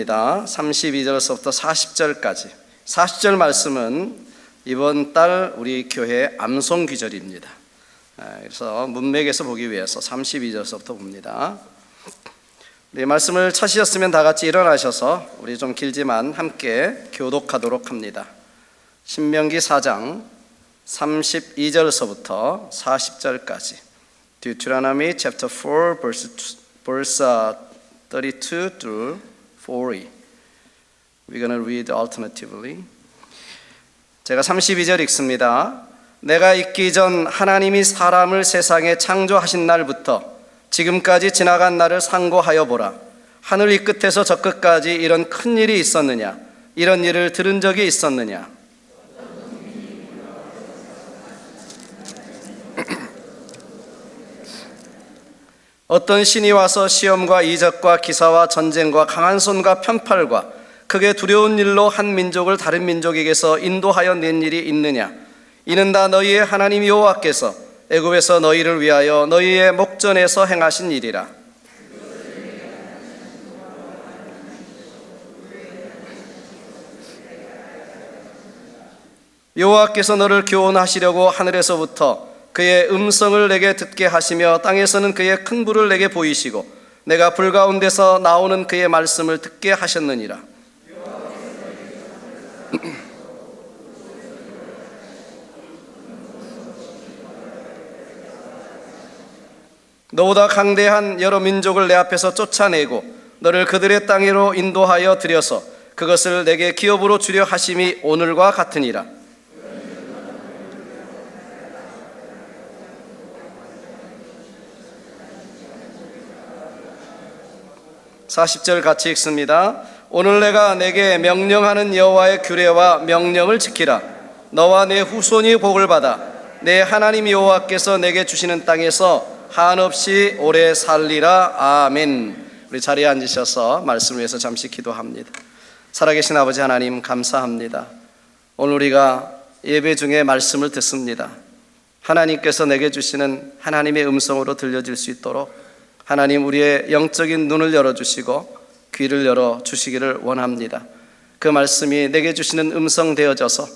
읽겠습니다. 32절서부터 40절까지. 40절 말씀은 이번 달 우리 교회 암송 귀절입니다. 그래서 문맥에서 보기 위해서 32절서부터 봅니다. 네, 말씀을 찾으셨으면 다 같이 일어나셔서 우리 좀 길지만 함께 교독하도록 합니다. 신명기 4장 32절서부터 40절까지. Deuteronomy chapter 4 verse 32 through 40. We're going to read alternatively. 제가 32절 읽습니다. 내가 있기 전 하나님이 사람을 세상에 창조하신 날부터 지금까지 지나간 날을 상고하여 보라. 하늘 이 끝에서 저 끝까지 이런 큰 일이 있었느냐? 이런 일을 들은 적이 있었느냐? 어떤 신이 와서 시험과 이적과 기사와 전쟁과 강한 손과 편팔과 크게 두려운 일로 한 민족을 다른 민족에게서 인도하여 낸 일이 있느냐? 이는 다 너희의 하나님 여호와께서 애굽에서 너희를 위하여 너희의 목전에서 행하신 일이라. 여호와께서 너를 교훈하시려고 하늘에서부터 그의 음성을 내게 듣게 하시며 땅에서는 그의 큰 불을 내게 보이시고 내가 불 가운데서 나오는 그의 말씀을 듣게 하셨느니라. 너보다 강대한 여러 민족을 내 앞에서 쫓아내고 너를 그들의 땅으로 인도하여 들여서 그것을 내게 기업으로 주려 하심이 오늘과 같으니라. 40절 같이 읽습니다. 오늘 내가 내게 명령하는 여호와의 규례와 명령을 지키라. 너와 내 후손이 복을 받아 내 하나님 여호와께서 내게 주시는 땅에서 한없이 오래 살리라. 아멘. 우리 자리에 앉으셔서 말씀을 위해서 잠시 기도합니다. 살아계신 아버지 하나님 감사합니다. 오늘 우리가 예배 중에 말씀을 듣습니다. 하나님께서 내게 주시는 하나님의 음성으로 들려질 수 있도록 하나님 우리의 영적인 눈을 열어주시고 귀를 열어주시기를 원합니다. 그 말씀이 내게 주시는 음성 되어져서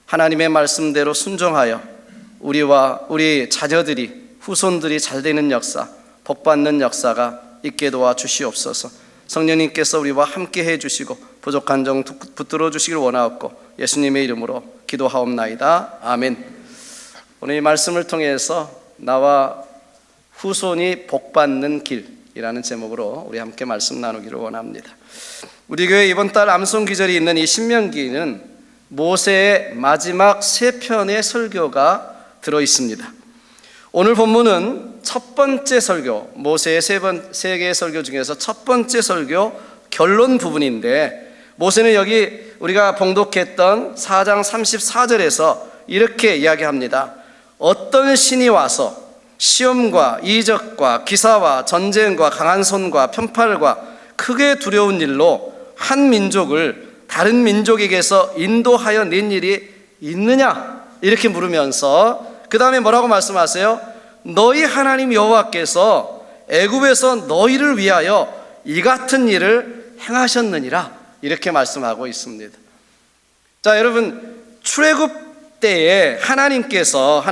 하나님의 말씀대로 순종하여 우리와 우리 자녀들이 후손들이 잘 되는 역사, 복받는 역사가 있게 도와주시옵소서. 성령님께서 우리와 함께 해주시고 부족한 점 붙들어 주시길 원하옵고 예수님의 이름으로 기도하옵나이다. 아멘. 오늘 이 말씀을 통해서 나와 후손이 복받는 길이라는 제목으로 우리 함께 말씀 나누기를 원합니다. 우리 교회 이번 달 암송 기절이 있는 이 신명기는 모세의 마지막 세 편의 설교가 들어 있습니다. 오늘 본문은 첫 번째 설교, 모세의 세 개의 설교 중에서 첫 번째 설교 결론 부분인데, 모세는 여기 우리가 봉독했던 4장 34절에서 이렇게 이야기합니다. 어떤 신이 와서 시험과 이적과 기사와 전쟁과 강한 손과 편팔과 크게 두려운 일로 한 민족을 다른 민족에게서 인도하여 낸 일이 있느냐? 이렇게 물으면서 그 다음에 뭐라고 말씀하세요? 너희 하나님 여호와께서 애굽에서 너희를 위하여 이 같은 일을 행하셨느니라. 이렇게 말씀하고 있습니다. 자, 여러분, 출애굽 때에 하나님께서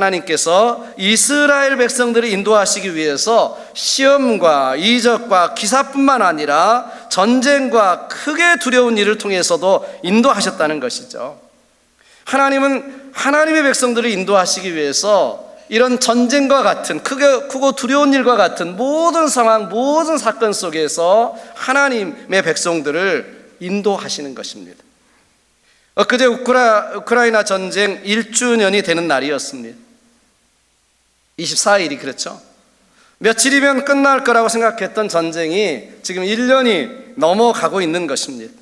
이스라엘 백성들을 인도하시기 위해서 시험과 이적과 기사뿐만 아니라 전쟁과 크게 두려운 일을 통해서도 인도하셨다는 것이죠. 하나님은 하나님의 백성들을 인도하시기 위해서 이런 전쟁과 같은 크고 두려운 일과 같은 모든 상황, 모든 사건 속에서 하나님의 백성들을 인도하시는 것입니다. 엊그제 우크라이나 전쟁 1주년이 되는 날이었습니다. 24일이 그렇죠. 며칠이면 끝날 거라고 생각했던 전쟁이 지금 1년이 넘어가고 있는 것입니다.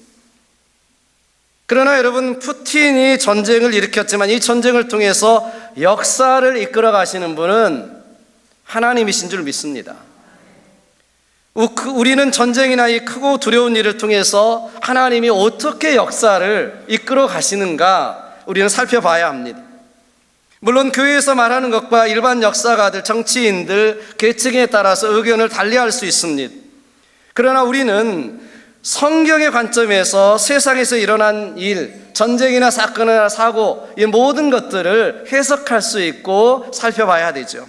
그러나 여러분, 푸틴이 전쟁을 일으켰지만 이 전쟁을 통해서 역사를 이끌어 가시는 분은 하나님이신 줄 믿습니다. 우리는 전쟁이나 이 크고 두려운 일을 통해서 하나님이 어떻게 역사를 이끌어 가시는가 우리는 살펴봐야 합니다. 물론 교회에서 말하는 것과 일반 역사가들, 정치인들, 계층에 따라서 의견을 달리할 수 있습니다. 그러나 우리는 성경의 관점에서 세상에서 일어난 일, 전쟁이나 사건이나 사고, 이 모든 것들을 해석할 수 있고 살펴봐야 되죠.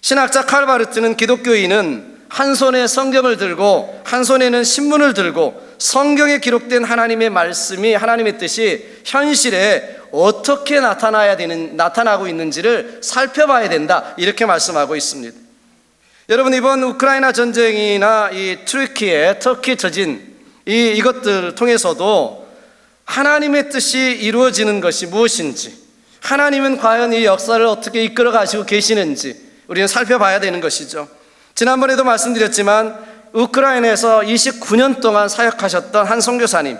신학자 칼바르트는 기독교인은 한 손에 성경을 들고 한 손에는 신문을 들고 성경에 기록된 하나님의 말씀이, 하나님의 뜻이 현실에 어떻게 나타나고 있는지를 살펴봐야 된다, 이렇게 말씀하고 있습니다. 여러분, 이번 우크라이나 전쟁이나 이 터키 저진, 이것들을 통해서도 하나님의 뜻이 이루어지는 것이 무엇인지, 하나님은 과연 이 역사를 어떻게 이끌어 가시고 계시는지 우리는 살펴봐야 되는 것이죠. 지난번에도 말씀드렸지만 우크라이나에서 29년 동안 사역하셨던 한 선교사님,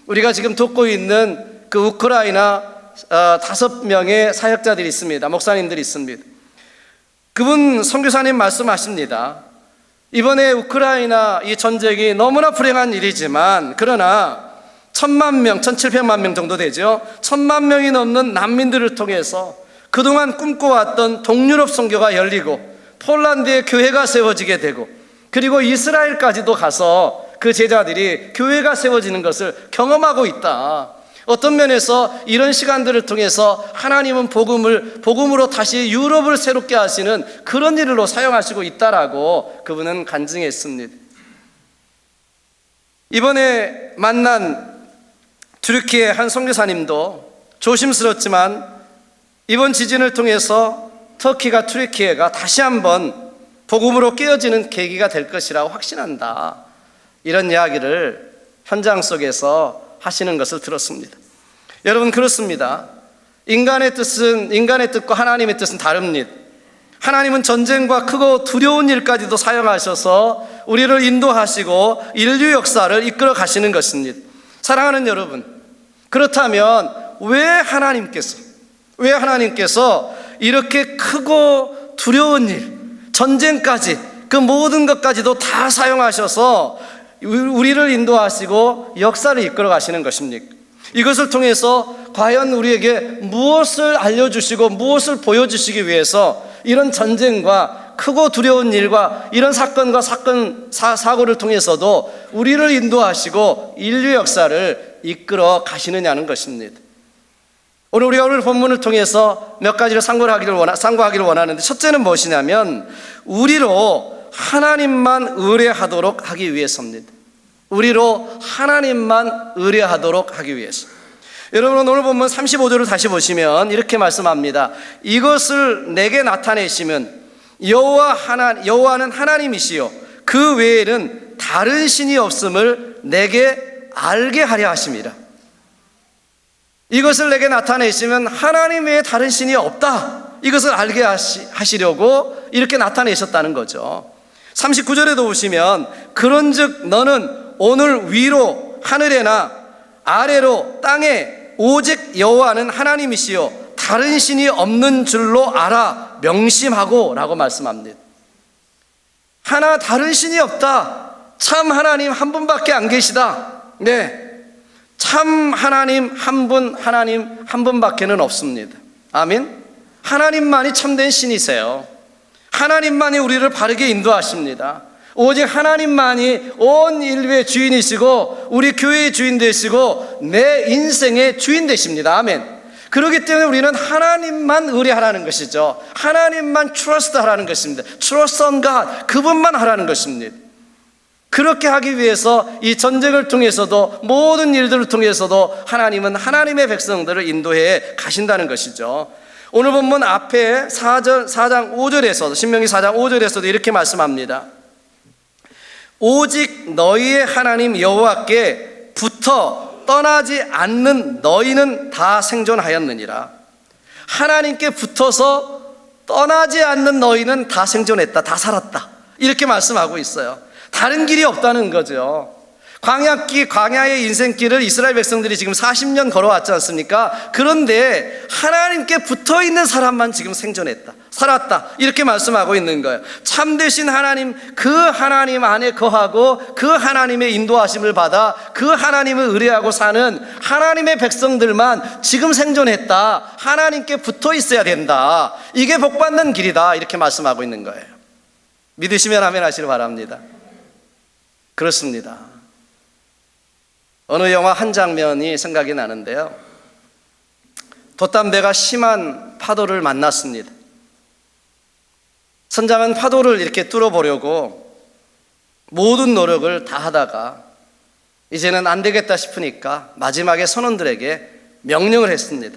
우리가 지금 돕고 있는 그 우크라이나 5명의 사역자들이 있습니다. 목사님들이 있습니다. 그분 선교사님 말씀하십니다. 이번에 우크라이나 이 전쟁이 너무나 불행한 일이지만, 그러나 1,000만 명, 1,700만 명 정도 되죠. 1,000만 명이 넘는 난민들을 통해서 그동안 꿈꿔왔던 동유럽 선교가 열리고 폴란드에 교회가 세워지게 되고, 그리고 이스라엘까지도 가서 그 제자들이 교회가 세워지는 것을 경험하고 있다. 어떤 면에서 이런 시간들을 통해서 하나님은 복음으로 다시 유럽을 새롭게 하시는 그런 일로 사용하시고 있다라고 그분은 간증했습니다. 이번에 만난 튀르키예 한 선교사님도 조심스럽지만 이번 지진을 통해서 터키가, 튀르키예가 다시 한번 복음으로 깨어지는 계기가 될 것이라고 확신한다, 이런 이야기를 현장 속에서 하시는 것을 들었습니다. 여러분, 그렇습니다. 인간의 뜻과 하나님의 뜻은 다릅니다. 하나님은 전쟁과 크고 두려운 일까지도 사용하셔서 우리를 인도하시고 인류 역사를 이끌어 가시는 것입니다. 사랑하는 여러분, 그렇다면 왜 하나님께서 이렇게 크고 두려운 일, 전쟁까지, 그 모든 것까지도 다 사용하셔서 우리를 인도하시고 역사를 이끌어 가시는 것입니까? 이것을 통해서 과연 우리에게 무엇을 알려주시고 무엇을 보여주시기 위해서 이런 전쟁과 크고 두려운 일과 이런 사건과 사고를 통해서도 우리를 인도하시고 인류 역사를 이끌어 가시느냐는 것입니다. 오늘 본문을 통해서 몇 가지를 상고하기를 원하는데, 첫째는 무엇이냐면 우리로 하나님만 의뢰하도록 하기 위해서입니다. 우리로 하나님만 의뢰하도록 하기 위해서. 여러분, 오늘 본문 35절을 다시 보시면 이렇게 말씀합니다. 이것을 내게 나타내시면 여호와는 하나님이시요 그 외에는 다른 신이 없음을 내게 알게 하려 하심이라. 이것을 내게 나타내시면 하나님 외에 다른 신이 없다, 이것을 알게 하시려고 이렇게 나타내셨다는 거죠. 39절에도 보시면 그런즉 너는 오늘 위로 하늘에나 아래로 땅에 오직 여호와는 하나님이시요 다른 신이 없는 줄로 알아 명심하고 라고 말씀합니다. 다른 신이 없다. 참 하나님 한 분밖에 안 계시다. 네, 참 하나님 한 분밖에는 없습니다. 아멘. 하나님만이 참된 신이세요. 하나님만이 우리를 바르게 인도하십니다. 오직 하나님만이 온 인류의 주인이시고 우리 교회의 주인 되시고 내 인생의 주인 되십니다. 아멘. 그렇기 때문에 우리는 하나님만 의뢰하라는 것이죠. 하나님만 trust 하라는 것입니다. trust on God, 그분만 하라는 것입니다. 그렇게 하기 위해서 이 전쟁을 통해서도 모든 일들을 통해서도 하나님은 하나님의 백성들을 인도해 가신다는 것이죠. 오늘 본문 앞에 4장 5절에서도, 신명기 4장 5절에서도 이렇게 말씀합니다. 오직 너희의 하나님 여호와께 붙어 떠나지 않는 너희는 다 생존하였느니라. 하나님께 붙어서 떠나지 않는 너희는 다 생존했다, 다 살았다, 이렇게 말씀하고 있어요. 다른 길이 없다는 거죠. 광야의 인생길을 이스라엘 백성들이 지금 40년 걸어왔지 않습니까? 그런데 하나님께 붙어있는 사람만 지금 생존했다, 살았다, 이렇게 말씀하고 있는 거예요. 참되신 하나님, 그 하나님 안에 거하고 그 하나님의 인도하심을 받아 그 하나님을 의뢰하고 사는 하나님의 백성들만 지금 생존했다, 하나님께 붙어 있어야 된다, 이게 복받는 길이다, 이렇게 말씀하고 있는 거예요. 믿으시면 아멘 하시길 바랍니다. 그렇습니다. 어느 영화 한 장면이 생각이 나는데요. 돛담배가 심한 파도를 만났습니다. 선장은 파도를 이렇게 뚫어보려고 모든 노력을 다 하다가 이제는 안 되겠다 싶으니까 마지막에 선원들에게 명령을 했습니다.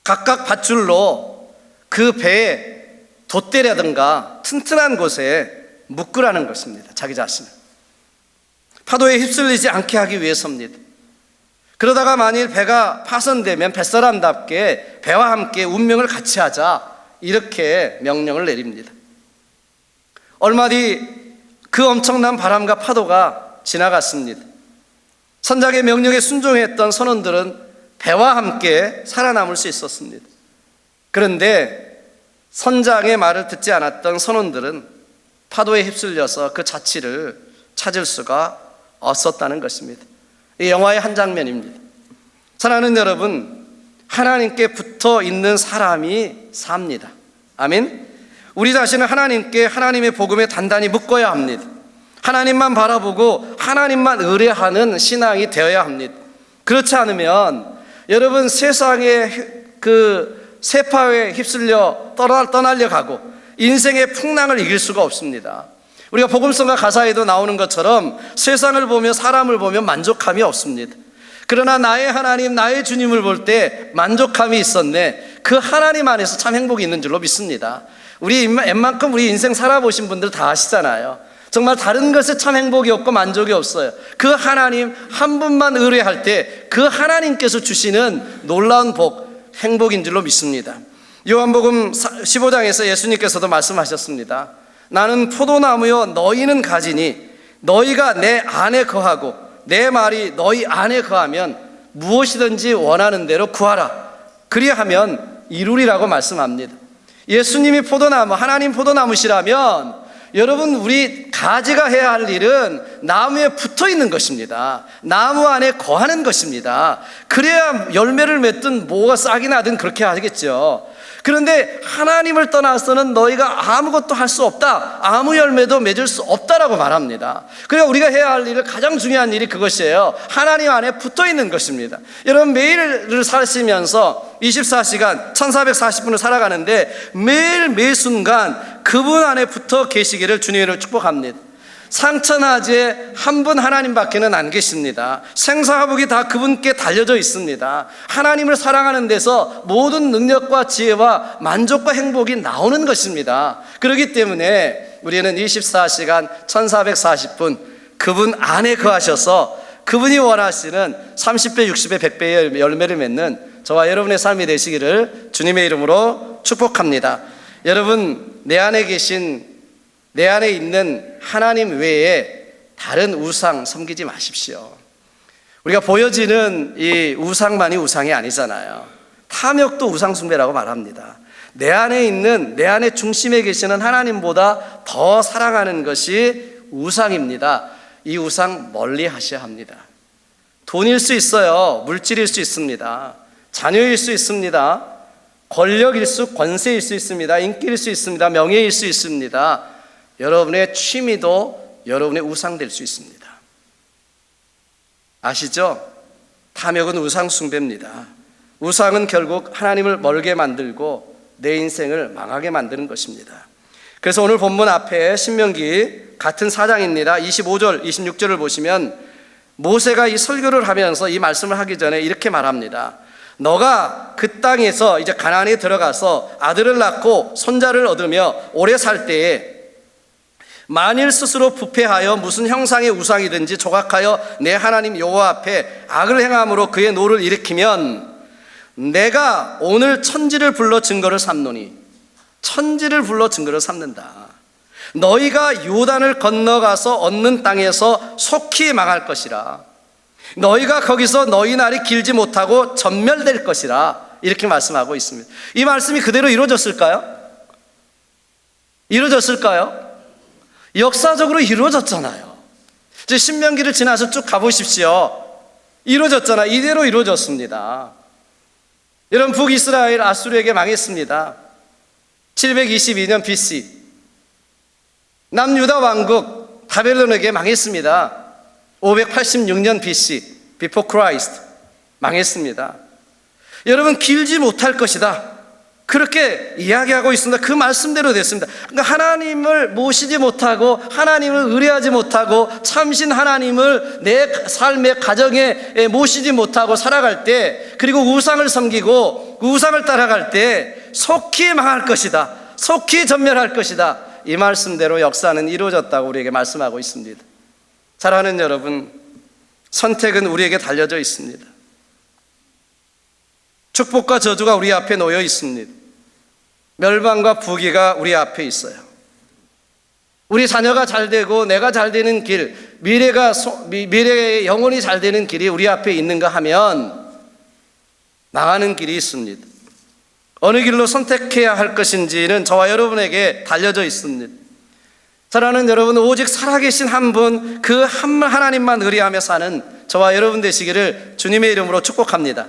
각각 밧줄로 그 배에 돛대라든가 튼튼한 곳에 묶으라는 것입니다. 자기 자신을 파도에 휩쓸리지 않게 하기 위해서입니다. 그러다가 만일 배가 파손되면 뱃사람답게 배와 함께 운명을 같이 하자, 이렇게 명령을 내립니다. 얼마 뒤 그 엄청난 바람과 파도가 지나갔습니다. 선장의 명령에 순종했던 선원들은 배와 함께 살아남을 수 있었습니다. 그런데 선장의 말을 듣지 않았던 선원들은 파도에 휩쓸려서 그 자취를 찾을 수가 없었다는 것입니다. 이 영화의 한 장면입니다. 사랑하는 여러분, 하나님께 붙어 있는 사람이 삽니다. 아멘. 우리 자신은 하나님께, 하나님의 복음에 단단히 묶어야 합니다. 하나님만 바라보고 하나님만 의뢰하는 신앙이 되어야 합니다. 그렇지 않으면 여러분, 세상의 그 세파에 휩쓸려 떠나려 가고 인생의 풍랑을 이길 수가 없습니다. 우리가 복음성가 가사에도 나오는 것처럼 세상을 보며 사람을 보며 만족함이 없습니다. 그러나 나의 하나님, 나의 주님을 볼 때 만족함이 있었네. 그 하나님 안에서 참 행복이 있는 줄로 믿습니다. 우리 웬만큼 우리 인생 살아보신 분들 다 아시잖아요. 정말 다른 것에 참 행복이 없고 만족이 없어요. 그 하나님 한 분만 의뢰할 때 그 하나님께서 주시는 놀라운 복, 행복인 줄로 믿습니다. 요한복음 15장에서 예수님께서도 말씀하셨습니다. 나는 포도나무요 너희는 가지니 너희가 내 안에 거하고 내 말이 너희 안에 거하면 무엇이든지 원하는 대로 구하라. 그리하면 이루리라고 말씀합니다. 예수님이 포도나무, 하나님 포도나무시라면 여러분, 우리 가지가 해야 할 일은 나무에 붙어 있는 것입니다. 나무 안에 거하는 것입니다. 그래야 열매를 맺든 뭐가 싹이 나든 그렇게 하겠죠. 그런데 하나님을 떠나서는 너희가 아무것도 할 수 없다, 아무 열매도 맺을 수 없다라고 말합니다. 그러니까 우리가 해야 할 일은, 가장 중요한 일이 그것이에요. 하나님 안에 붙어 있는 것입니다. 여러분, 매일을 사시면서 24시간 1440분을 살아가는데 매일 매 순간 그분 안에 붙어 계시기를 주님으로 축복합니다. 상천하지에 한 분 하나님밖에는 안 계십니다. 생사화복이 다 그분께 달려져 있습니다. 하나님을 사랑하는 데서 모든 능력과 지혜와 만족과 행복이 나오는 것입니다. 그렇기 때문에 우리는 24시간 1440분 그분 안에 거하셔서 그분이 원하시는 30배, 60배, 100배의 열매를 맺는 저와 여러분의 삶이 되시기를 주님의 이름으로 축복합니다. 여러분, 내 안에 있는 하나님 외에 다른 우상 섬기지 마십시오. 우리가 보여지는 이 우상만이 우상이 아니잖아요. 탐욕도 우상 숭배라고 말합니다. 내 안에 중심에 계시는 하나님보다 더 사랑하는 것이 우상입니다. 이 우상 멀리 하셔야 합니다. 돈일 수 있어요. 물질일 수 있습니다. 자녀일 수 있습니다. 권세일 수 있습니다. 인기일 수 있습니다. 명예일 수 있습니다. 여러분의 취미도 여러분의 우상 될 수 있습니다. 아시죠? 탐욕은 우상 숭배입니다. 우상은 결국 하나님을 멀게 만들고 내 인생을 망하게 만드는 것입니다. 그래서 오늘 본문 앞에 신명기 같은 4장입니다. 25절, 26절을 보시면 모세가 이 설교를 하면서 이 말씀을 하기 전에 이렇게 말합니다. 너가 그 땅에서 이제 가나안에 들어가서 아들을 낳고 손자를 얻으며 오래 살 때에 만일 스스로 부패하여 무슨 형상의 우상이든지 조각하여 내 하나님 여호와 앞에 악을 행함으로 그의 노를 일으키면 내가 오늘 천지를 불러 증거를 삼노니, 천지를 불러 증거를 삼는다. 너희가 요단을 건너가서 얻는 땅에서 속히 망할 것이라. 너희가 거기서 너희 날이 길지 못하고 전멸될 것이라. 이렇게 말씀하고 있습니다. 이 말씀이 그대로 이루어졌을까요? 이루어졌을까요? 역사적으로 이루어졌잖아요. 이제 신명기를 지나서 쭉 가보십시오. 이루어졌잖아요. 이대로 이루어졌습니다. 여러분, 북이스라엘 아수르에게 망했습니다. 722년 BC 남유다 왕국 바벨론에게 망했습니다. 586년 BC, Before Christ, 망했습니다. 여러분, 길지 못할 것이다, 그렇게 이야기하고 있습니다. 그 말씀대로 됐습니다. 그러니까 하나님을 모시지 못하고 하나님을 의뢰하지 못하고 참신 하나님을 내 삶의 가정에 모시지 못하고 살아갈 때, 그리고 우상을 섬기고 우상을 따라갈 때 속히 망할 것이다, 속히 전멸할 것이다, 이 말씀대로 역사는 이루어졌다고 우리에게 말씀하고 있습니다. 사랑하는 여러분, 선택은 우리에게 달려져 있습니다. 축복과 저주가 우리 앞에 놓여 있습니다. 멸망과 부귀가 우리 앞에 있어요. 우리 자녀가 잘 되고 내가 잘 되는 길, 미래의 영혼이 잘 되는 길이 우리 앞에 있는가 하면 망하는 길이 있습니다. 어느 길로 선택해야 할 것인지는 저와 여러분에게 달려져 있습니다. 사랑하는 여러분, 오직 살아계신 한 분, 그 한 하나님만 의뢰하며 사는 저와 여러분 되시기를 주님의 이름으로 축복합니다.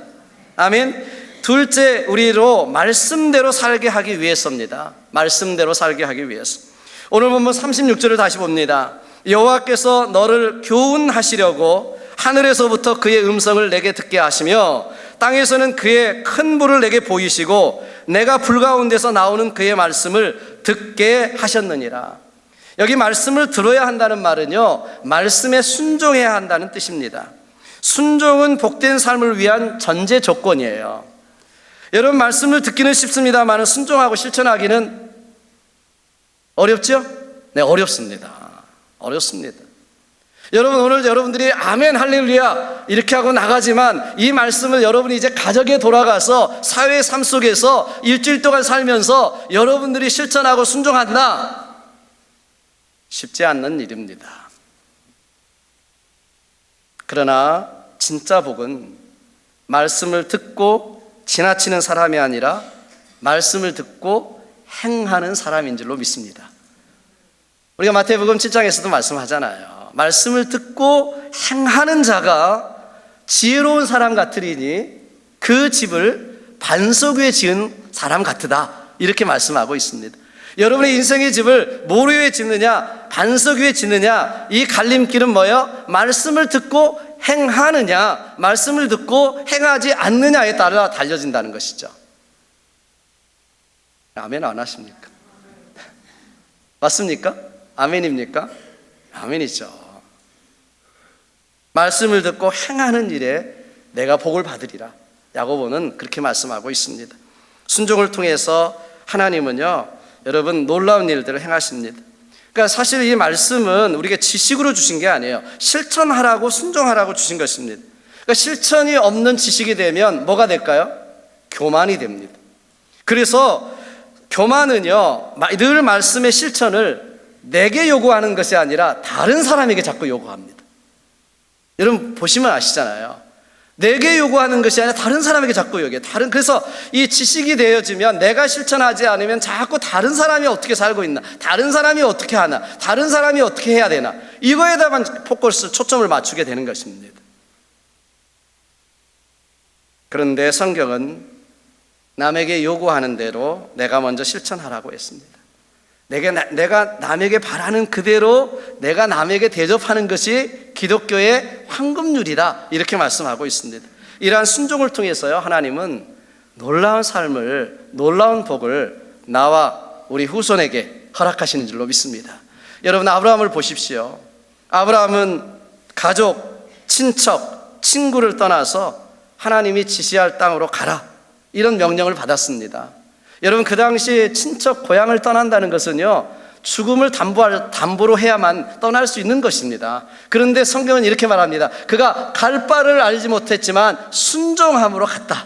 아멘. 둘째, 우리로 말씀대로 살게 하기 위해서입니다. 말씀대로 살게 하기 위해서. 오늘 본문 36절을 다시 봅니다. 여호와께서 너를 교훈하시려고 하늘에서부터 그의 음성을 내게 듣게 하시며 땅에서는 그의 큰 불을 내게 보이시고 내가 불 가운데서 나오는 그의 말씀을 듣게 하셨느니라. 여기 말씀을 들어야 한다는 말은요, 말씀에 순종해야 한다는 뜻입니다. 순종은 복된 삶을 위한 전제 조건이에요. 여러분, 말씀을 듣기는 쉽습니다만 순종하고 실천하기는 어렵죠? 네, 어렵습니다. 어렵습니다. 여러분, 오늘 여러분들이 아멘 할렐루야 이렇게 하고 나가지만 이 말씀을 여러분이 이제 가정에 돌아가서 사회의 삶 속에서 일주일 동안 살면서 여러분들이 실천하고 순종한다, 쉽지 않는 일입니다. 그러나 진짜 복은 말씀을 듣고 지나치는 사람이 아니라 말씀을 듣고 행하는 사람인 줄로 믿습니다. 우리가 마태복음 7장에서도 말씀하잖아요. 말씀을 듣고 행하는 자가 지혜로운 사람 같으리니 그 집을 반석 위에 지은 사람 같으다, 이렇게 말씀하고 있습니다. 여러분의 인생의 집을 뭐 위에 짓느냐, 반석 위에 짓느냐, 이 갈림길은 뭐예요? 말씀을 듣고 행하느냐, 말씀을 듣고 행하지 않느냐에 따라 달려진다는 것이죠. 아멘 안 하십니까? 맞습니까? 아멘입니까? 아멘이죠. 말씀을 듣고 행하는 일에 내가 복을 받으리라. 야고보는 그렇게 말씀하고 있습니다. 순종을 통해서 하나님은요, 여러분, 놀라운 일들을 행하십니다. 그러니까 사실 이 말씀은 우리가 지식으로 주신 게 아니에요. 실천하라고, 순종하라고 주신 것입니다. 그러니까 실천이 없는 지식이 되면 뭐가 될까요? 교만이 됩니다. 그래서 교만은요, 늘 말씀의 실천을 내게 요구하는 것이 아니라 다른 사람에게 자꾸 요구합니다. 여러분 보시면 아시잖아요. 내게 요구하는 것이 아니라 다른 사람에게 자꾸 요구해요. 그래서 이 지식이 되어지면 내가 실천하지 않으면 자꾸 다른 사람이 어떻게 살고 있나, 다른 사람이 어떻게 하나, 다른 사람이 어떻게 해야 되나, 이거에다만 포커스, 초점을 맞추게 되는 것입니다. 그런데 성경은 남에게 요구하는 대로 내가 먼저 실천하라고 했습니다. 내가 남에게 바라는 그대로 내가 남에게 대접하는 것이 기독교의 황금률이다, 이렇게 말씀하고 있습니다. 이러한 순종을 통해서요, 하나님은 놀라운 삶을, 놀라운 복을 나와 우리 후손에게 허락하시는 줄로 믿습니다. 여러분, 아브라함을 보십시오. 아브라함은 가족, 친척, 친구를 떠나서 하나님이 지시할 땅으로 가라, 이런 명령을 받았습니다. 여러분, 그 당시 친척 고향을 떠난다는 것은요, 죽음을 담보로 해야만 떠날 수 있는 것입니다. 그런데 성경은 이렇게 말합니다. 그가 갈 바를 알지 못했지만 순종함으로 갔다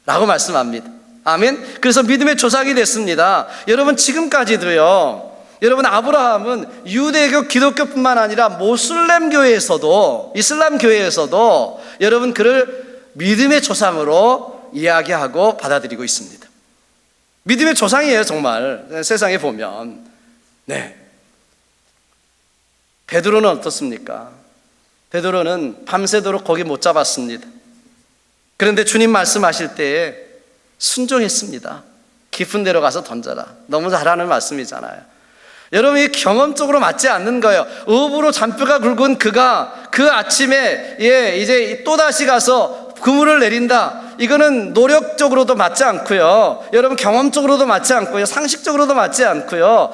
라고 말씀합니다. 아멘. 그래서 믿음의 조상이 됐습니다. 여러분, 지금까지도요, 여러분, 아브라함은 유대교, 기독교뿐만 아니라 모슬렘 교회에서도, 이슬람 교회에서도 여러분 그를 믿음의 조상으로 이야기하고 받아들이고 있습니다. 믿음의 조상이에요, 정말. 세상에 보면. 네. 베드로는 어떻습니까? 베드로는 밤새도록 고기 못 잡았습니다. 그런데 주님 말씀하실 때에 순종했습니다. 깊은 데로 가서 던져라. 너무 잘하는 말씀이잖아요. 여러분이 경험적으로 맞지 않는 거예요. 업으로 잔뼈가 굵은 그가 그 아침에 이제 또다시 가서 그물을 내린다. 이거는 노력적으로도 맞지 않고요. 여러분 경험적으로도 맞지 않고요. 상식적으로도 맞지 않고요.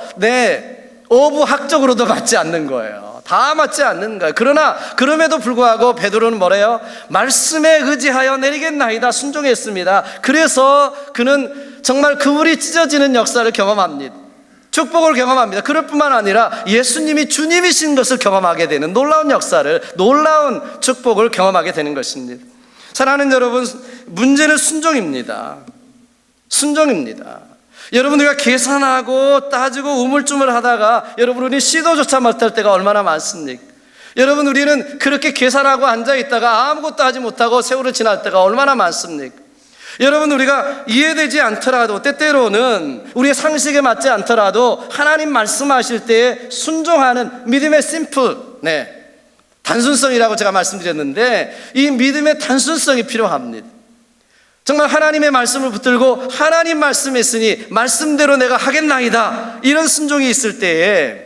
어부학적으로도 맞지 않는 거예요. 다 맞지 않는 거예요. 그러나 그럼에도 불구하고 베드로는 뭐래요? 말씀에 의지하여 내리겠나이다 순종했습니다. 그래서 그는 정말 그물이 찢어지는 역사를 경험합니다. 축복을 경험합니다. 그럴 뿐만 아니라 예수님이 주님이신 것을 경험하게 되는 놀라운 역사를, 놀라운 축복을 경험하게 되는 것입니다. 사랑하는 여러분, 문제는 순종입니다. 순종입니다. 여러분, 우리가 계산하고 따지고 우물쭈물 하다가 여러분, 우리 시도조차 못할 때가 얼마나 많습니까? 여러분, 우리는 그렇게 계산하고 앉아있다가 아무것도 하지 못하고 세월을 지날 때가 얼마나 많습니까? 여러분, 우리가 이해되지 않더라도 때때로는 우리의 상식에 맞지 않더라도 하나님 말씀하실 때에 순종하는 믿음의 심플, 단순성이라고 제가 말씀드렸는데 이 믿음의 단순성이 필요합니다. 정말 하나님의 말씀을 붙들고 하나님 말씀했으니 말씀대로 내가 하겠나이다, 이런 순종이 있을 때에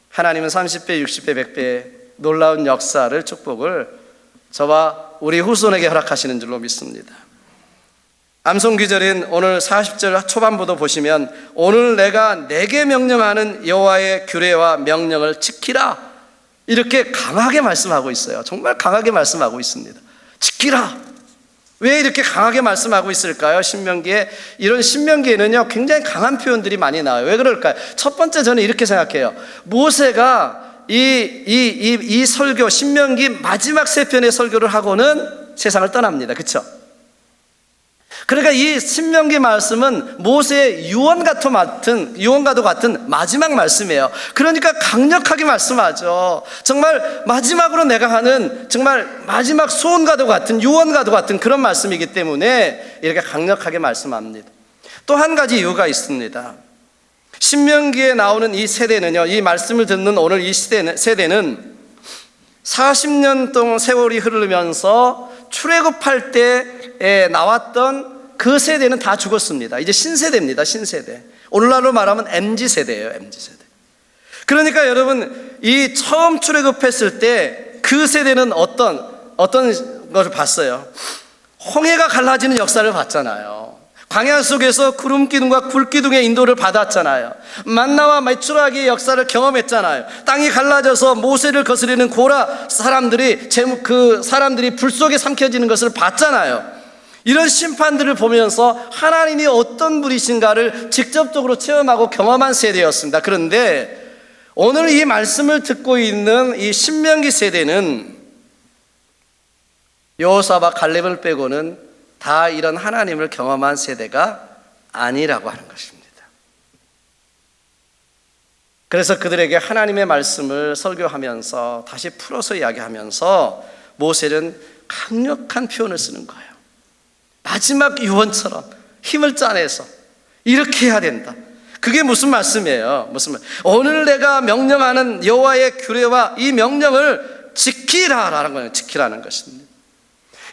하나님은 30배, 60배, 100배의 놀라운 역사를, 축복을 저와 우리 후손에게 허락하시는 줄로 믿습니다. 암송귀절인 오늘 40절 초반부도 보시면 오늘 내가 내게 명령하는 여호와의 규례와 명령을 지키라, 이렇게 강하게 말씀하고 있어요. 정말 강하게 말씀하고 있습니다. 지키라. 왜 이렇게 강하게 말씀하고 있을까요? 신명기에는요 굉장히 강한 표현들이 많이 나와요. 왜 그럴까요? 첫 번째, 저는 이렇게 생각해요. 모세가 이 설교, 신명기 마지막 세 편의 설교를 하고는 세상을 떠납니다. 그렇죠? 그러니까 이 신명기 말씀은 모세의 유언과도 같은 마지막 말씀이에요. 그러니까 강력하게 말씀하죠. 정말 마지막으로 내가 하는 정말 마지막 소원과도 같은, 유언과도 같은 그런 말씀이기 때문에 이렇게 강력하게 말씀합니다. 또 한 가지 이유가 있습니다. 신명기에 나오는 이 세대는요, 이 말씀을 듣는 오늘 이 세대는 40년 동안 세월이 흐르면서 출애굽할 때 나왔던 그 세대는 다 죽었습니다. 이제 신세대입니다. 신세대. 오늘날로 말하면 MZ세대예요. MZ세대. 그러니까 여러분, 이 처음 출애굽했을 때 그 세대는 어떤 것을 봤어요? 홍해가 갈라지는 역사를 봤잖아요. 광야 속에서 구름 기둥과 불 기둥의 인도를 받았잖아요. 만나와 메추라기의 역사를 경험했잖아요. 땅이 갈라져서 모세를 거스리는 고라 사람들이 불 속에 삼켜지는 것을 봤잖아요. 이런 심판들을 보면서 하나님이 어떤 분이신가를 직접적으로 체험하고 경험한 세대였습니다. 그런데 오늘 이 말씀을 듣고 있는 이 신명기 세대는 여호수아와 갈렙을 빼고는 다 이런 하나님을 경험한 세대가 아니라고 하는 것입니다. 그래서 그들에게 하나님의 말씀을 설교하면서 다시 풀어서 이야기하면서 모세는 강력한 표현을 쓰는 거예요. 마지막 유언처럼 힘을 짜내서 이렇게 해야 된다. 그게 무슨 말씀이에요? 오늘 내가 명령하는 여호와의 규례와 이 명령을 지키라라는 거예요. 지키라는 것입니다.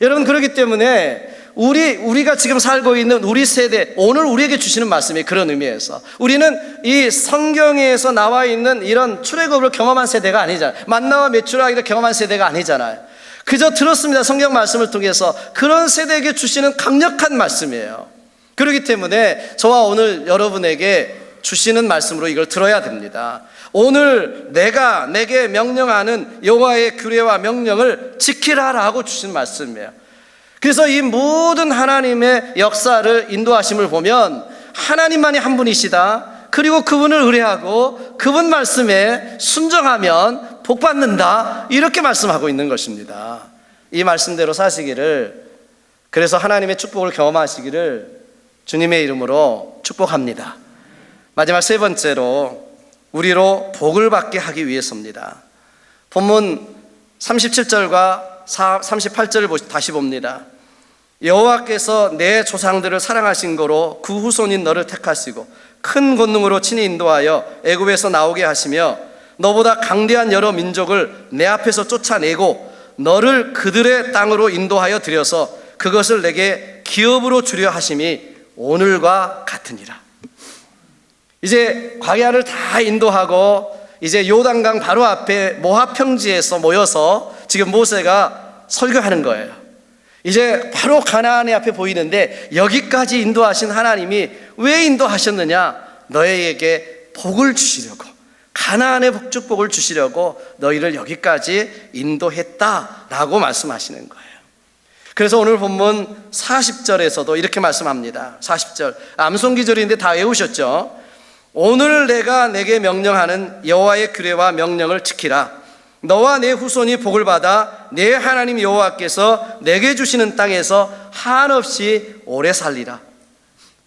여러분, 그렇기 때문에 우리가 지금 살고 있는 우리 세대, 오늘 우리에게 주시는 말씀이 그런 의미에서 우리는 이 성경에서 나와 있는 이런 출애굽을 경험한 세대가 아니잖아요. 만나와 메추라기를 경험한 세대가 아니잖아요. 그저 들었습니다. 성경 말씀을 통해서. 그런 세대에게 주시는 강력한 말씀이에요. 그렇기 때문에 저와 오늘 여러분에게 주시는 말씀으로 이걸 들어야 됩니다. 오늘 내가 내게 명령하는 여호와의 규례와 명령을 지키라라고 주신 말씀이에요. 그래서 이 모든 하나님의 역사를, 인도하심을 보면 하나님만이 한 분이시다. 그리고 그분을 의뢰하고 그분 말씀에 순종하면 복받는다, 이렇게 말씀하고 있는 것입니다. 이 말씀대로 사시기를, 그래서 하나님의 축복을 경험하시기를 주님의 이름으로 축복합니다. 마지막 세 번째로 우리로 복을 받게 하기 위해서입니다. 본문 37절과 38절을 다시 봅니다. 여호와께서 내 조상들을 사랑하신 거로 그 후손인 너를 택하시고 큰 권능으로 친히 인도하여 애굽에서 나오게 하시며 너보다 강대한 여러 민족을 내 앞에서 쫓아내고 너를 그들의 땅으로 인도하여 들여서 그것을 내게 기업으로 주려 하심이 오늘과 같으니라. 이제 광야를 다 인도하고 이제 요단강 바로 앞에 모압 평지에서 모여서 지금 모세가 설교하는 거예요. 이제 바로 가나안의 앞에 보이는데 여기까지 인도하신 하나님이 왜 인도하셨느냐? 너희에게 복을 주시려고, 가나안의 축복을 주시려고 너희를 여기까지 인도했다라고 말씀하시는 거예요. 그래서 오늘 본문 40절에서도 이렇게 말씀합니다. 40절 암송기절인데 다 외우셨죠? 오늘 내가 내게 명령하는 여호와의 규례와 명령을 지키라. 너와 내 후손이 복을 받아 내 하나님 여호와께서 내게 주시는 땅에서 한없이 오래 살리라.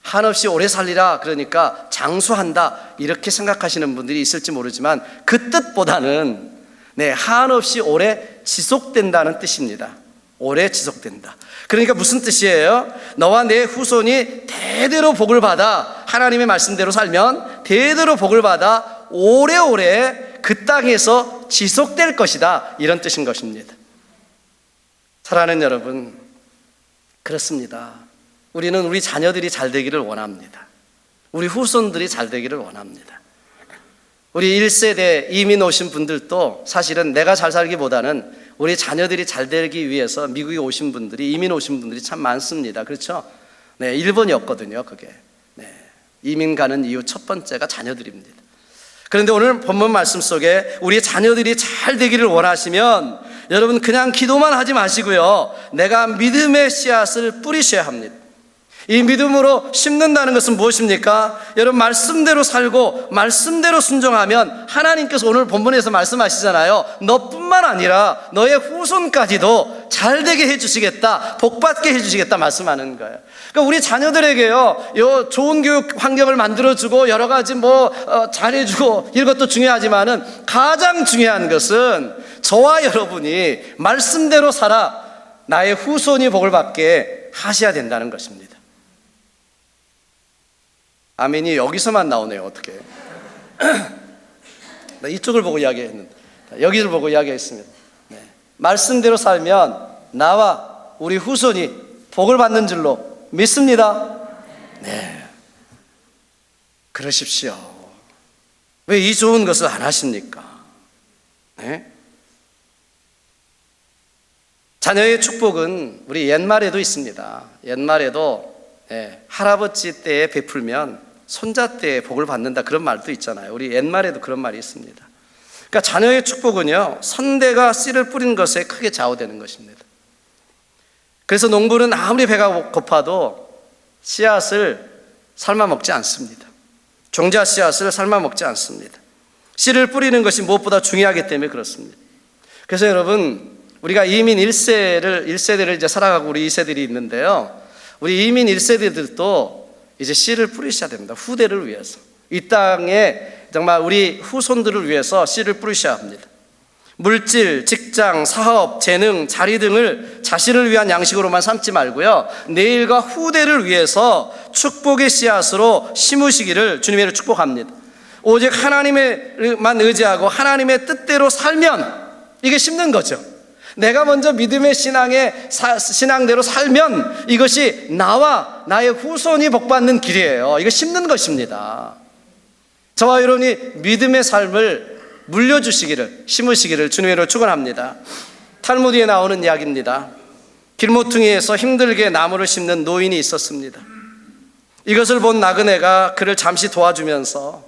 한없이 오래 살리라 그러니까 장수한다 이렇게 생각하시는 분들이 있을지 모르지만 그 뜻보다는 한없이 오래 지속된다는 뜻입니다. 오래 지속된다. 그러니까 무슨 뜻이에요? 너와 내 후손이 대대로 복을 받아 하나님의 말씀대로 살면 대대로 복을 받아 오래오래 그 땅에서 지속될 것이다, 이런 뜻인 것입니다. 사랑하는 여러분, 그렇습니다. 우리는 우리 자녀들이 잘 되기를 원합니다. 우리 후손들이 잘 되기를 원합니다. 우리 1세대 이민 오신 분들도 사실은 내가 잘 살기보다는 우리 자녀들이 잘 되기 위해서 미국에 오신 분들이, 이민 오신 분들이 참 많습니다. 그렇죠? 네, 1번이었거든요, 그게. 네, 이민 가는 이유 첫 번째가 자녀들입니다. 그런데 오늘 본문 말씀 속에 우리 자녀들이 잘 되기를 원하시면 여러분 그냥 기도만 하지 마시고요, 내가 믿음의 씨앗을 뿌리셔야 합니다. 이 믿음으로 심는다는 것은 무엇입니까? 여러분 말씀대로 살고 말씀대로 순종하면 하나님께서 오늘 본문에서 말씀하시잖아요. 너뿐만 아니라 너의 후손까지도 잘되게 해주시겠다, 복받게 해주시겠다 말씀하는 거예요. 그러니까 우리 자녀들에게요, 요 좋은 교육 환경을 만들어주고 여러 가지 잘해주고 이런 것도 중요하지만은 가장 중요한 것은 저와 여러분이 말씀대로 살아 나의 후손이 복을 받게 하셔야 된다는 것입니다. 아멘이 여기서만 나오네요. 어떻게? 이쪽을 보고 이야기했는데 여기를 보고 이야기했습니다. 네. 말씀대로 살면 나와 우리 후손이 복을 받는 줄로 믿습니다. 네, 그러십시오. 왜 이 좋은 것을 안 하십니까? 네? 자녀의 축복은 우리 옛말에도 있습니다. 옛말에도 할아버지 때에 베풀면 손자 때에 복을 받는다, 그런 말도 있잖아요. 우리 옛말에도 그런 말이 있습니다. 그러니까 자녀의 축복은요, 선대가 씨를 뿌린 것에 크게 좌우되는 것입니다. 그래서 농부는 아무리 배가 고파도 씨앗을 삶아 먹지 않습니다. 종자 씨앗을 삶아 먹지 않습니다. 씨를 뿌리는 것이 무엇보다 중요하기 때문에 그렇습니다. 그래서 여러분, 우리가 이민 1세대를 이제 살아가고 우리 2세들이 있는데요, 우리 이민 1세대들도 이제 씨를 뿌리셔야 됩니다. 후대를 위해서, 이 땅에 정말 우리 후손들을 위해서 씨를 뿌리셔야 합니다. 물질, 직장, 사업, 재능, 자리 등을 자신을 위한 양식으로만 삼지 말고요, 내일과 후대를 위해서 축복의 씨앗으로 심으시기를 주님의 축복합니다. 오직 하나님에만 의지하고 하나님의 뜻대로 살면 이게 심는 거죠. 내가 먼저 믿음의 신앙대로 살면 이것이 나와 나의 후손이 복받는 길이에요. 이거 심는 것입니다. 저와 여러분이 믿음의 삶을 물려주시기를, 심으시기를 주님으로 축원합니다. 탈무드에 나오는 이야기입니다. 길모퉁이에서 힘들게 나무를 심는 노인이 있었습니다. 이것을 본 나그네가 그를 잠시 도와주면서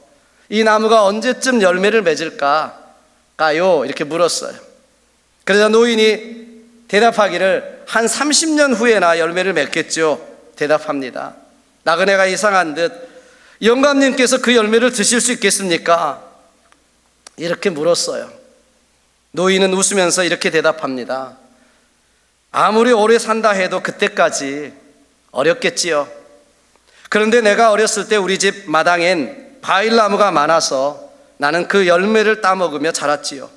이 나무가 언제쯤 열매를 맺을까요? 이렇게 물었어요. 그러자 노인이 대답하기를 한 30년 후에나 열매를 맺겠죠 대답합니다. 나그네가 이상한 듯 영감님께서 그 열매를 드실 수 있겠습니까? 이렇게 물었어요. 노인은 웃으면서 이렇게 대답합니다. 아무리 오래 산다 해도 그때까지 어렵겠지요. 그런데 내가 어렸을 때 우리 집 마당엔 과일나무가 많아서 나는 그 열매를 따먹으며 자랐지요.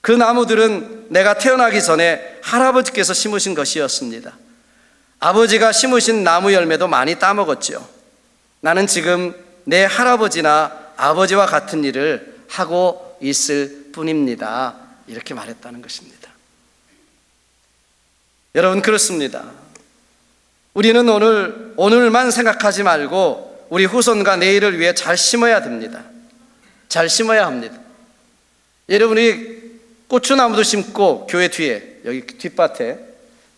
그 나무들은 내가 태어나기 전에 할아버지께서 심으신 것이었습니다. 아버지가 심으신 나무 열매도 많이 따먹었지요. 나는 지금 내 할아버지나 아버지와 같은 일을 하고 있을 뿐입니다. 이렇게 말했다는 것입니다. 여러분, 그렇습니다. 우리는 오늘만 생각하지 말고 우리 후손과 내일을 위해 잘 심어야 됩니다. 잘 심어야 합니다. 여러분이 고추나무도 심고 교회 뒤에 여기 뒷밭에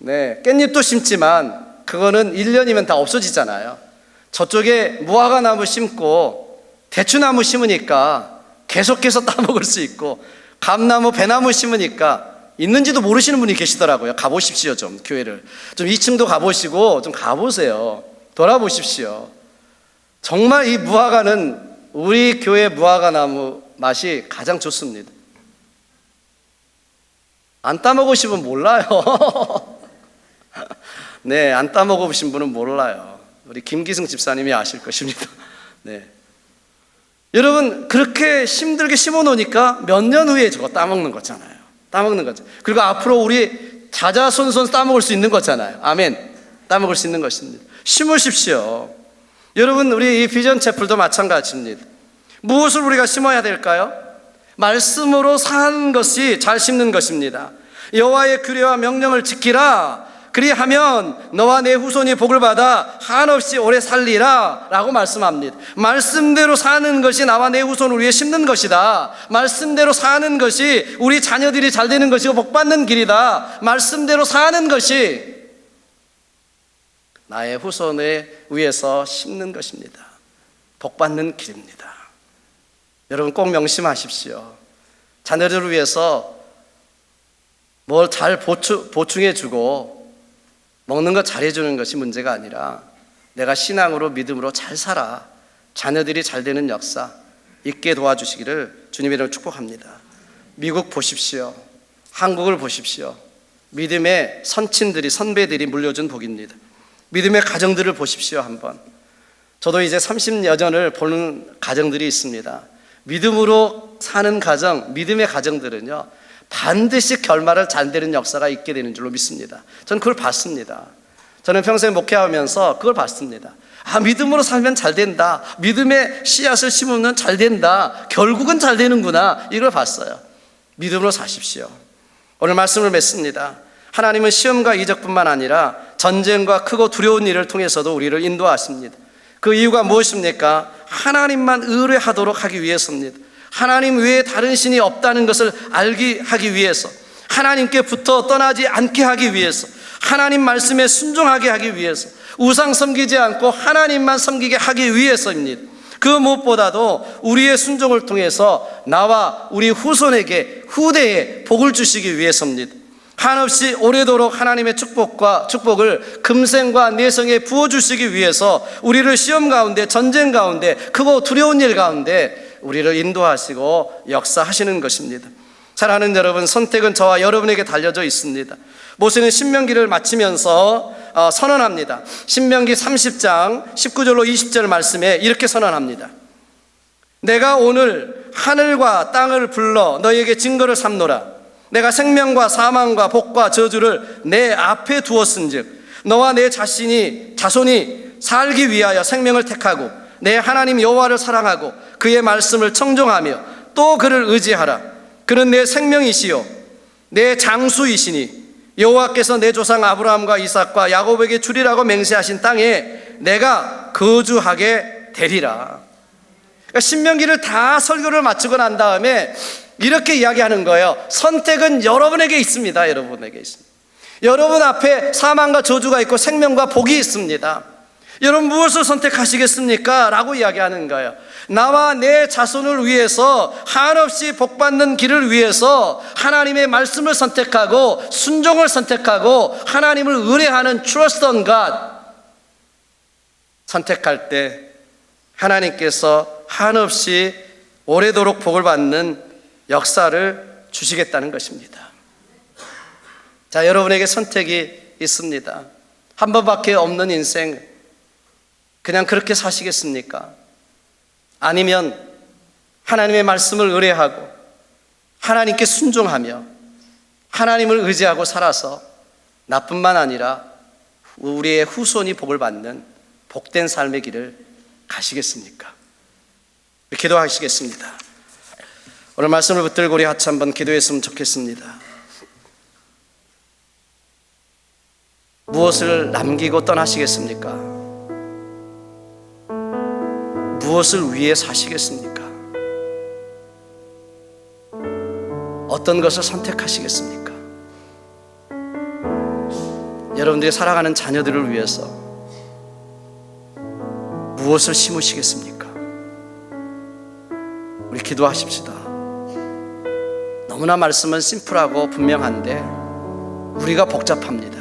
깻잎도 심지만 그거는 1년이면 다 없어지잖아요. 저쪽에 무화과나무 심고 대추나무 심으니까 계속해서 따먹을 수 있고, 감나무, 배나무 심으니까 있는지도 모르시는 분이 계시더라고요. 가보십시오. 좀 교회를 좀 2층도 가보시고 좀 가보세요. 돌아보십시오. 정말 이 무화과는 우리 교회 무화과나무 맛이 가장 좋습니다. 안 따먹으시면 몰라요. 네, 안 따먹으신 분은 몰라요. 우리 김기승 집사님이 아실 것입니다. 네. 여러분, 그렇게 힘들게 심어 놓으니까 몇 년 후에 저거 따먹는 거잖아요. 따먹는 거죠. 그리고 앞으로 우리 자자손손 따먹을 수 있는 거잖아요. 아멘. 따먹을 수 있는 것입니다. 심으십시오. 여러분, 우리 이 비전 채플도 마찬가지입니다. 무엇을 우리가 심어야 될까요? 말씀으로 사는 것이 잘 심는 것입니다. 여호와의 규례와 명령을 지키라. 그리하면 너와 내 후손이 복을 받아 한없이 오래 살리라 라고 말씀합니다. 말씀대로 사는 것이 나와 내 후손을 위해 심는 것이다. 말씀대로 사는 것이 우리 자녀들이 잘 되는 것이고 복받는 길이다. 말씀대로 사는 것이 나의 후손을 위해서 심는 것입니다. 복받는 길입니다. 여러분 꼭 명심하십시오. 자녀들을 위해서 뭘 잘 보충해주고 먹는 거 잘해주는 것이 문제가 아니라 내가 신앙으로 믿음으로 잘 살아 자녀들이 잘 되는 역사 있게 도와주시기를 주님의 이름으로 축복합니다. 미국 보십시오. 한국을 보십시오. 믿음의 선친들이, 선배들이 물려준 복입니다. 믿음의 가정들을 보십시오. 한번 저도 이제 30여 년을 보는 가정들이 있습니다. 믿음으로 사는 가정, 믿음의 가정들은요 반드시 결말을 잘 되는 역사가 있게 되는 줄로 믿습니다. 저는 그걸 봤습니다. 저는 평생 목회하면서 그걸 봤습니다. 아, 믿음으로 살면 잘 된다. 믿음의 씨앗을 심으면 잘 된다. 결국은 잘 되는구나. 이걸 봤어요. 믿음으로 사십시오. 오늘 말씀을 맺습니다. 하나님은 시험과 이적뿐만 아니라 전쟁과 크고 두려운 일을 통해서도 우리를 인도하십니다. 그 이유가 무엇입니까? 하나님만 의뢰하도록 하기 위해서입니다. 하나님 외에 다른 신이 없다는 것을 알게 하기 위해서, 하나님께 붙어 떠나지 않게 하기 위해서, 하나님 말씀에 순종하게 하기 위해서, 우상 섬기지 않고 하나님만 섬기게 하기 위해서입니다. 그 무엇보다도 우리의 순종을 통해서 나와 우리 후손에게, 후대에 복을 주시기 위해서입니다. 한없이 오래도록 하나님의 축복을 금생과 내성에 부어주시기 위해서 우리를 시험 가운데, 전쟁 가운데, 크고 두려운 일 가운데 우리를 인도하시고 역사하시는 것입니다. 사랑하는 여러분, 선택은 저와 여러분에게 달려져 있습니다. 모세는 신명기를 마치면서 선언합니다. 신명기 30장 19절로 20절 말씀에 이렇게 선언합니다. 내가 오늘 하늘과 땅을 불러 너희에게 증거를 삼노라. 내가 생명과 사망과 복과 저주를 내 앞에 두었은즉 너와 내 자손이 살기 위하여 생명을 택하고 내 하나님 여호와를 사랑하고 그의 말씀을 청종하며 또 그를 의지하라. 그는 내 생명이시요 내 장수이시니 여호와께서 내 조상 아브라함과 이삭과 야곱에게 주리라고 맹세하신 땅에 내가 거주하게 되리라. 그러니까 신명기를 다 설교를 마치고 난 다음에 이렇게 이야기하는 거예요. 선택은 여러분에게 있습니다. 여러분에게 있습니다. 여러분 앞에 사망과 저주가 있고 생명과 복이 있습니다. 여러분 무엇을 선택하시겠습니까? 라고 이야기하는 거예요. 나와 내 자손을 위해서 한없이 복받는 길을 위해서 하나님의 말씀을 선택하고 순종을 선택하고 하나님을 의뢰하는 Trust on God 선택할 때 하나님께서 한없이 오래도록 복을 받는 역사를 주시겠다는 것입니다. 자, 여러분에게 선택이 있습니다. 한 번밖에 없는 인생 그냥 그렇게 사시겠습니까? 아니면 하나님의 말씀을 의뢰하고 하나님께 순종하며 하나님을 의지하고 살아서 나뿐만 아니라 우리의 후손이 복을 받는 복된 삶의 길을 가시겠습니까? 기도하시겠습니다. 오늘 말씀을 붙들고 우리 같이 한번 기도했으면 좋겠습니다. 무엇을 남기고 떠나시겠습니까? 무엇을 위해 사시겠습니까? 어떤 것을 선택하시겠습니까? 여러분들이 살아가는 자녀들을 위해서 무엇을 심으시겠습니까? 우리 기도하십시다. 너무나 말씀은 심플하고 분명한데 우리가 복잡합니다.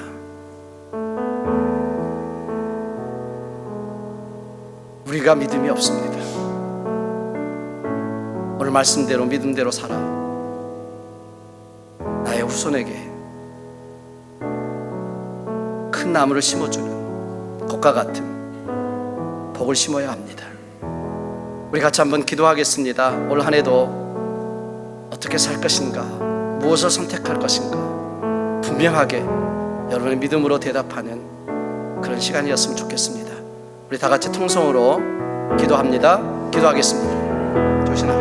우리가 믿음이 없습니다. 오늘 말씀대로 믿음대로 살아 나의 후손에게 큰 나무를 심어주는 것과 같은 복을 심어야 합니다. 우리 같이 한번 기도하겠습니다. 올 한 해도 어떻게 살 것인가, 무엇을 선택할 것인가 분명하게 여러분의 믿음으로 대답하는 그런 시간이었으면 좋겠습니다. 우리 다 같이 통성으로 기도합니다. 기도하겠습니다. 조심합니다.